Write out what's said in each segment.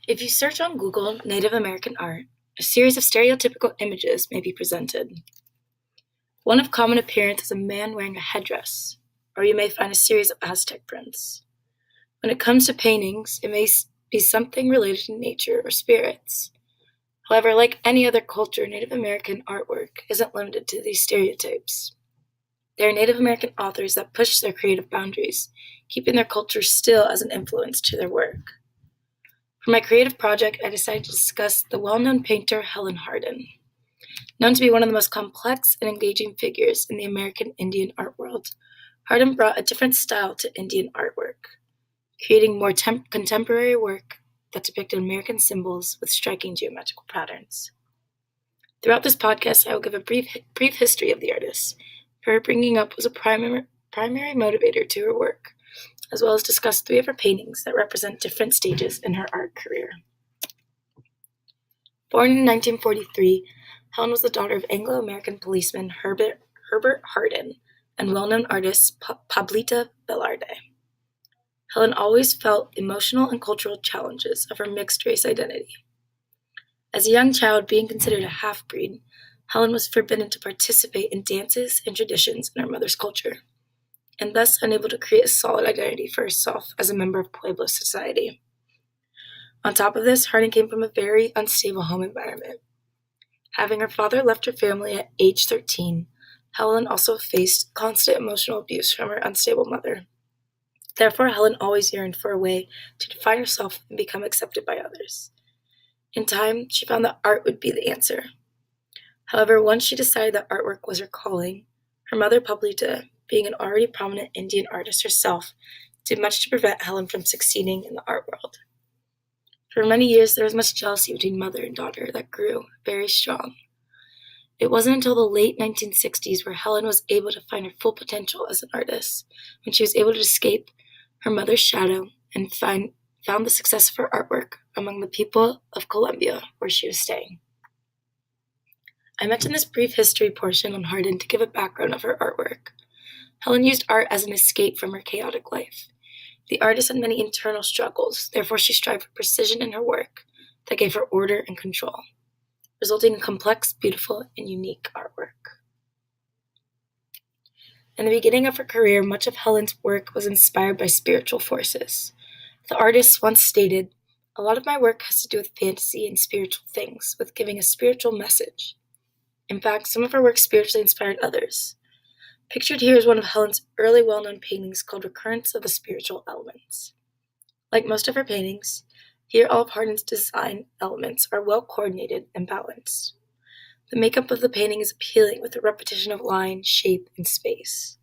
If you search on Google Native American art, a series of stereotypical images may be presented. One of common appearance is a man wearing a headdress, or you may find a series of Aztec prints. When it comes to paintings, it may be something related to nature or spirits. However, like any other culture, Native American artwork isn't limited to these stereotypes. There are Native American authors that push their creative boundaries, keeping their culture still as an influence to their work. For my creative project, I decided to discuss the well-known painter Helen Hardin. Known to be one of the most complex and engaging figures in the American Indian art world, Hardin brought a different style to Indian artwork, creating more contemporary work that depicted American symbols with striking geometrical patterns. Throughout this podcast, I will give a brief history of the artist. Her bringing up was a primary motivator to her work, as well as discuss 3 of her paintings that represent different stages in her art career. Born in 1943, Helen was the daughter of Anglo-American policeman Herbert Hardin and well-known artist Pablita Velarde. Helen always felt emotional and cultural challenges of her mixed-race identity. As a young child, being considered a half-breed, Helen was forbidden to participate in dances and traditions in her mother's culture, and thus unable to create a solid identity for herself as a member of Pueblo society. On top of this, Hardin came from a very unstable home environment. Having her father left her family at age 13, Helen also faced constant emotional abuse from her unstable mother. Therefore, Helen always yearned for a way to define herself and become accepted by others. In time, she found that art would be the answer. However, once she decided that artwork was her calling, her mother, Pablita, being an already prominent Indian artist herself, did much to prevent Helen from succeeding in the art world. For many years, there was much jealousy between mother and daughter that grew very strong. It wasn't until the late 1960s where Helen was able to find her full potential as an artist, when she was able to escape her mother's shadow and found the success of her artwork among the people of Colombia, where she was staying. I mentioned this brief history portion on Hardin to give a background of her artwork. Helen used art as an escape from her chaotic life. The artist had many internal struggles, therefore she strived for precision in her work that gave her order and control, resulting in complex, beautiful, and unique artwork. In the beginning of her career, much of Helen's work was inspired by spiritual forces. The artist once stated, "A lot of my work has to do with fantasy and spiritual things, with giving a spiritual message." In fact, some of her work spiritually inspired others. Pictured here is one of Helen's early well-known paintings called Recurrence of the Spiritual Elements. Like most of her paintings, here all of Hardin's design elements are well coordinated and balanced. The makeup of the painting is appealing with a repetition of line, shape, and space.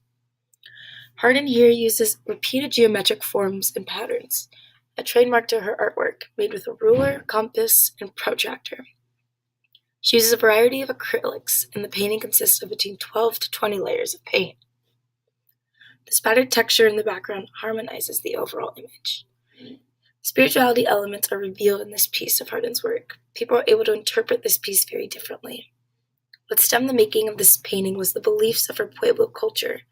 Hardin here uses repeated geometric forms and patterns, a trademark to her artwork, made with a ruler, compass, and protractor. She uses a variety of acrylics, and the painting consists of between 12 to 20 layers of paint. The spattered texture in the background harmonizes the overall image. Spirituality elements are revealed in this piece of Hardin's work. People are able to interpret this piece very differently. What stemmed the making of this painting was the beliefs of her Pueblo culture,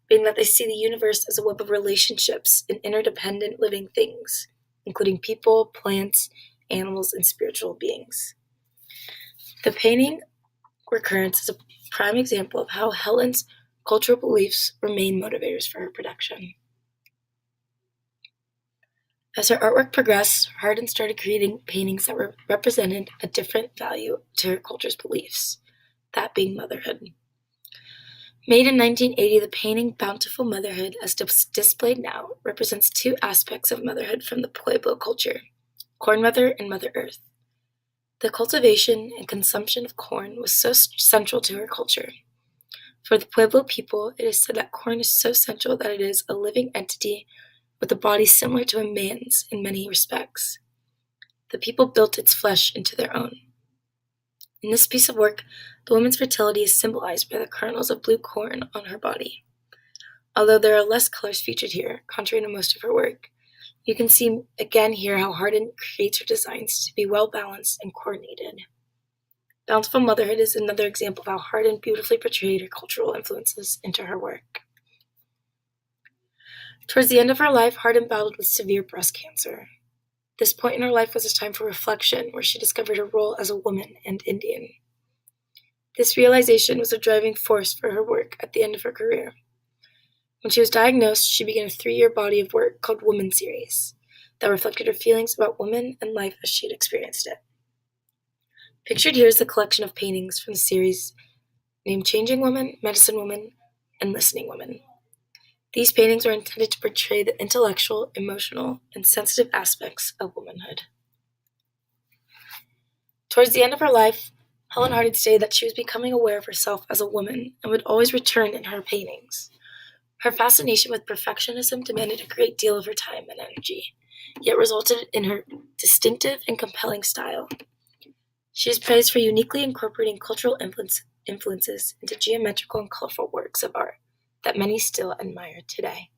being that they see the universe as a web of relationships and interdependent living things, including people, plants, animals, and spiritual beings. The painting Recurrence is a prime example of how Helen's cultural beliefs were main motivators for her production. As her artwork progressed, Hardin started creating paintings that represented a different value to her culture's beliefs, that being motherhood. Made in 1980, the painting Bountiful Motherhood, as displayed now, represents 2 aspects of motherhood from the Pueblo culture, Corn Mother and Mother Earth. The cultivation and consumption of corn was so central to her culture. For the Pueblo people, it is said that corn is so central that it is a living entity with a body similar to a man's in many respects. The people built its flesh into their own. In this piece of work, the woman's fertility is symbolized by the kernels of blue corn on her body. Although there are less colors featured here, contrary to most of her work, you can see again here how Hardin creates her designs to be well-balanced and coordinated. Bountiful Motherhood is another example of how Hardin beautifully portrayed her cultural influences into her work. Towards the end of her life, Hardin battled with severe breast cancer. This point in her life was a time for reflection, where she discovered her role as a woman and Indian. This realization was a driving force for her work at the end of her career. When she was diagnosed, she began a 3-year body of work called Woman Series that reflected her feelings about women and life as she had experienced it. Pictured here is a collection of paintings from the series named Changing Woman, Medicine Woman, and Listening Woman. These paintings were intended to portray the intellectual, emotional, and sensitive aspects of womanhood. Towards the end of her life, Helen Hardin stated that she was becoming aware of herself as a woman and would always return in her paintings. Her fascination with perfectionism demanded a great deal of her time and energy, yet resulted in her distinctive and compelling style. She is praised for uniquely incorporating cultural influences into geometrical and colorful works of art that many still admire today.